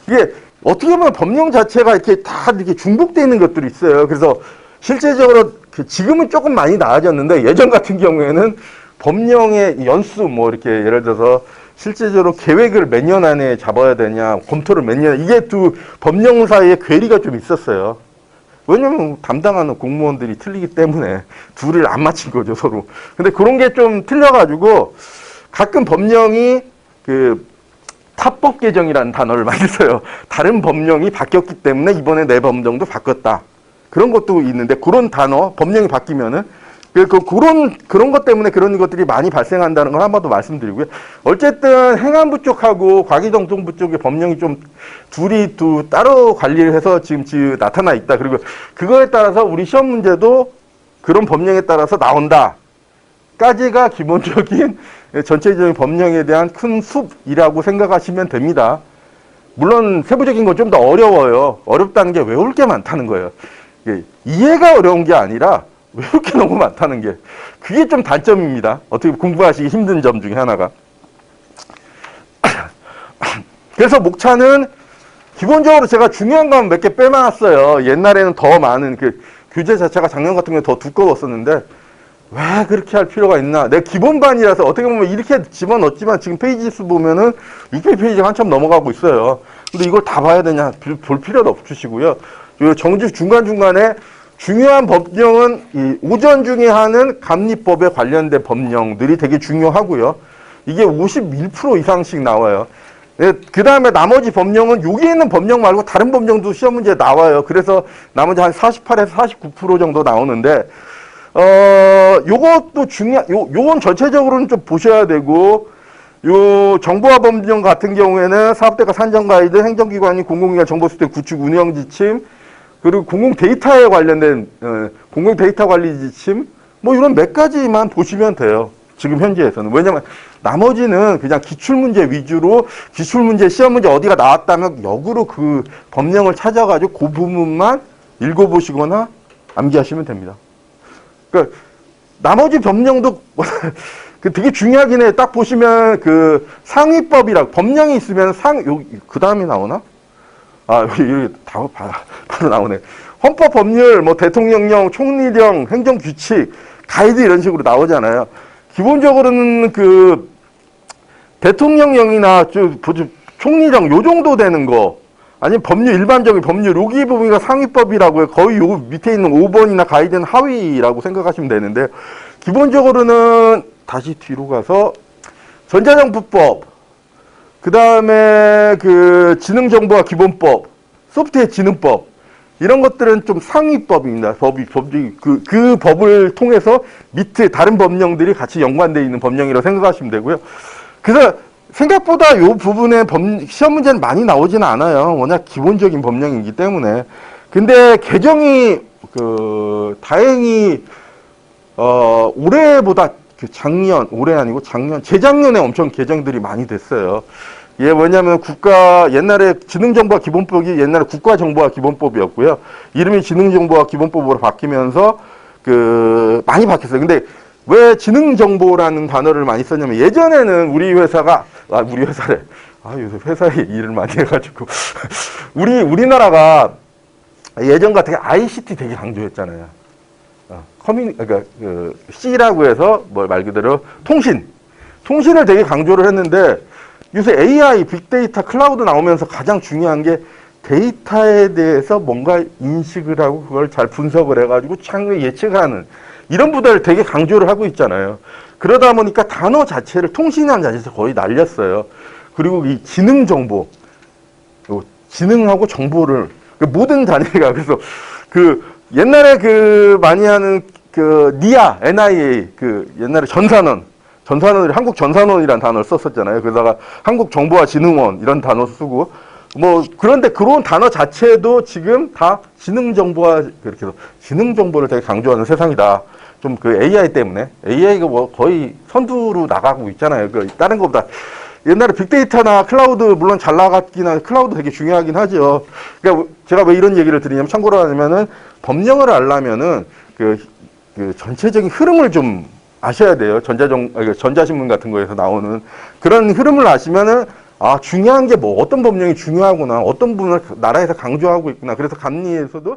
이게 어떻게 보면 법령 자체가 이렇게 다 이렇게 중복되어 있는 것들이 있어요. 그래서 실제적으로 지금은 조금 많이 나아졌는데 예전 같은 경우에는 법령의 연수 뭐 이렇게 예를 들어서 실제적으로 계획을 몇 년 안에 잡아야 되냐, 검토를 몇 년, 이게 두 법령 사이에 괴리가 좀 있었어요. 왜냐면 담당하는 공무원들이 틀리기 때문에 둘을 안 맞힌 거죠, 서로. 근데 그런 게 좀 틀려가지고 가끔 법령이 타법 개정이라는 단어를 많이 써요. 다른 법령이 바뀌었기 때문에 이번에 내 법령도 바꿨다. 그런 것도 있는데 그런 단어, 법령이 바뀌면은 그런 것 때문에 그런 것들이 많이 발생한다는 걸 한 번 더 말씀드리고요. 어쨌든 행안부 쪽하고 과기정통부 쪽의 법령이 좀 둘이 따로 관리를 해서 지금 나타나 있다. 그리고 그거에 따라서 우리 시험 문제도 그런 법령에 따라서 나온다. 까지가 기본적인 전체적인 법령에 대한 큰 숲이라고 생각하시면 됩니다. 물론 세부적인 건 좀 더 어려워요. 어렵다는 게 외울 게 많다는 거예요. 이해가 어려운 게 아니라 외울 게 너무 많다는 게, 그게 좀 단점입니다. 어떻게 공부하시기 힘든 점 중에 하나가. 그래서 목차는 기본적으로 제가 중요한 건 몇 개 빼놨어요. 옛날에는 더 많은 교재 자체가 작년 같은 경우에 더 두꺼웠었는데 왜 그렇게 할 필요가 있나. 내 기본반이라서 어떻게 보면 이렇게 집어넣었지만 지금 페이지 수 보면은 600페이지가 한참 넘어가고 있어요. 근데 이걸 다 봐야 되냐, 볼 필요도 없으시고요. 정주 중간중간에 중요한 법령은 이 오전 중에 하는 감리법에 관련된 법령들이 되게 중요하고요. 이게 51% 이상씩 나와요. 그 다음에 나머지 법령은 여기 있는 법령 말고 다른 법령도 시험 문제에 나와요. 그래서 나머지 한 48에서 49% 정도 나오는데, 요것도 요건 전체적으로는 좀 보셔야 되고, 요 정보화 법령 같은 경우에는 사업대가 산정 가이드, 행정기관이 공공기관 정보시스템 구축 운영 지침, 그리고 공공 데이터에 관련된 공공 데이터 관리 지침, 뭐 이런 몇 가지만 보시면 돼요. 지금 현재에서는. 왜냐면 나머지는 그냥 기출문제 위주로, 기출문제 시험 문제 어디가 나왔다면 역으로 그 법령을 찾아가지고 그 부분만 읽어보시거나 암기하시면 됩니다. 그러니까 나머지 법령도 되게 중요하긴 해요. 딱 보시면 상위법이라고 법령이 있으면 그 다음에 나오나? 여기 바로 나오네. 헌법 법률, 뭐 대통령령, 총리령, 행정규칙, 가이드 이런 식으로 나오잖아요. 기본적으로는 대통령령이나 총리령 요 정도 되는 거, 아니면 법률, 일반적인 법률, 여기 부분이 상위법이라고 해요. 거의 요 밑에 있는 5번이나 가이드는 하위라고 생각하시면 되는데, 기본적으로는 다시 뒤로 가서 전자정부법, 그 다음에 지능정보화 기본법, 소프트웨어 진흥법, 이런 것들은 좀 상위법입니다. 그 법을 통해서 밑에 다른 법령들이 같이 연관되어 있는 법령이라고 생각하시면 되고요. 그래서 생각보다 이 부분에 시험 문제는 많이 나오지는 않아요. 워낙 기본적인 법령이기 때문에. 근데 개정이 다행히 올해보다 올해 아니고 재작년에 엄청 개정들이 많이 됐어요. 예, 뭐냐면 옛날에 지능정보화 기본법이 옛날에 국가정보화 기본법이었고요. 이름이 지능정보화 기본법으로 바뀌면서 많이 바뀌었어요. 근데 왜 지능정보라는 단어를 많이 썼냐면, 예전에는 요새 회사에 일을 많이 해가지고 우리나라가 예전 같은 ICT 되게 강조했잖아요. 그러니까 C라고 해서 말 그대로 통신을 되게 강조를 했는데, 요새 AI, 빅데이터, 클라우드 나오면서 가장 중요한 게 데이터에 대해서 뭔가 인식을 하고 그걸 잘 분석을 해가지고 향후에 예측하는 이런 부분을 되게 강조를 하고 있잖아요. 그러다 보니까 단어 자체를, 통신이라는 자체에서 거의 날렸어요. 그리고 이 지능정보, 지능하고 정보를 모든 단위가, 그래서 옛날에 많이 하는 NIA, NIA, 옛날에 전산원이 한국전산원이라는 단어를 썼었잖아요. 그러다가 한국정보화진흥원 이런 단어 쓰고, 그런데 그런 단어 자체도 지금 다 지능정보화, 그렇게 해서 지능정보를 되게 강조하는 세상이다. 좀 AI 때문에. AI가 거의 선두로 나가고 있잖아요. 다른 것보다. 옛날에 빅데이터나 클라우드, 물론 잘 나갔긴 한데, 클라우드 되게 중요하긴 하죠. 그러니까 제가 왜 이런 얘기를 드리냐면, 참고로 하면은, 법령을 알려면은, 전체적인 흐름을 좀 아셔야 돼요. 전자신문 같은 거에서 나오는 그런 흐름을 아시면은 아, 중요한 게 뭐, 어떤 법령이 중요하구나, 어떤 부분을 나라에서 강조하고 있구나. 그래서 감리에서도